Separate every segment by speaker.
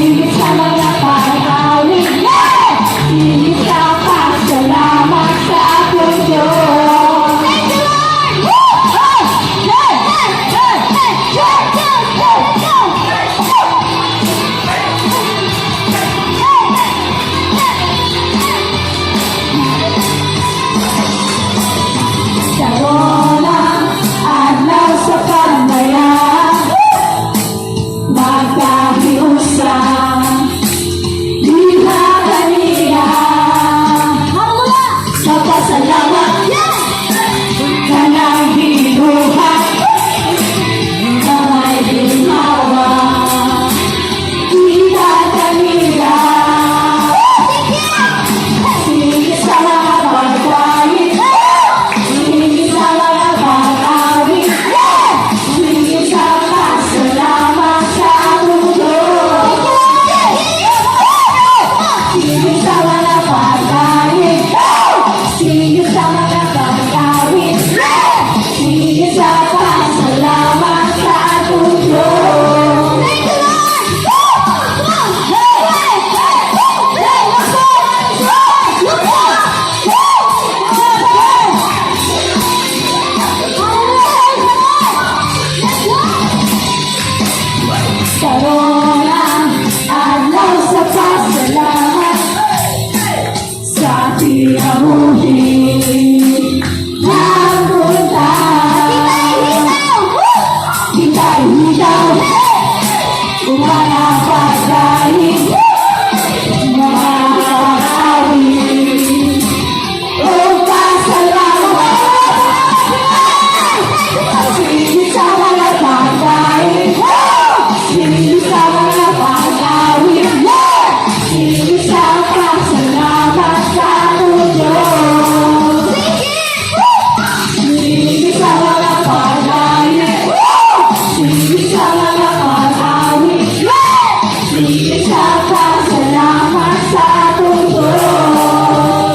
Speaker 1: Sige sa mga pag-awit, sige sa pasalamat sa ating Diyos. Thank you, Lord! Karoon ang adlaw sa pagmayang, magkahiusang diha kanina. Sa pasalamat kanang gibuhat na may ginhawa diha kanina. Sige sa mga pagkawit, sige sa mga pag-awit, sige sa pasalamat sa ating Diyos. Sige sa mga pag-awit, sige sa mga pag-awit, sige sa pasalamat sa ating Diyos. Karoon ang adlaw sa pasalamat sa tiyamuhin ng punta. Kita'y hitaw kung mga pagkain, mga pag-awit o pasalamat. Sige sa mga pagkain, sige sa mga pag-awit, sige sa pasalamat sa ating Diyos. Sige sa mga pag-awit, sige sa mga pag-awit, sige sa pasalamat sa ating Diyos.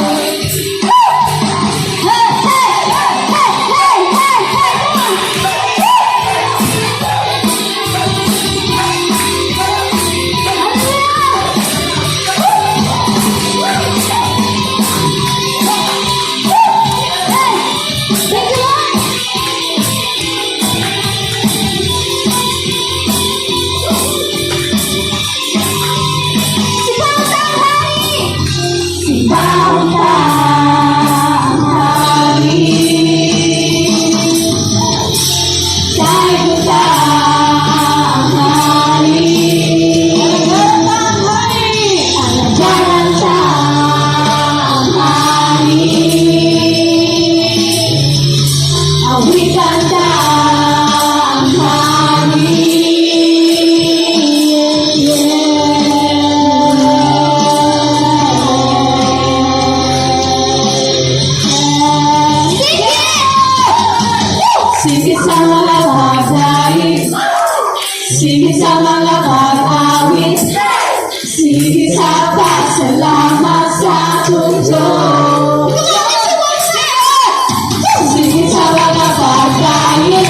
Speaker 1: Simbang tanghali, kay tanghali, alagyan tanghali, awitan tanghali. Sige sa mga pag-awit, sige sa mga pag-awit, sige sa pasalamat sa ating Diyos. Sige sa mga pag-awit,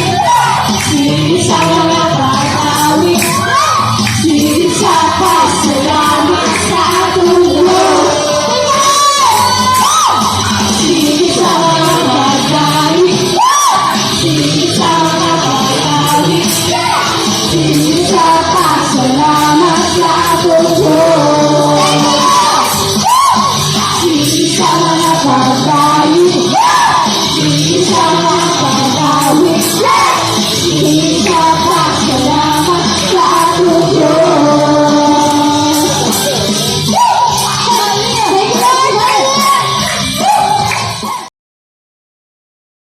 Speaker 1: sige sa mga pag-awit, sige sa pasalamat sa ating Diyos. Sige sa mga pag-awit, sige sa mga pag-awit, sige sa pasalamat sa ating Diyos.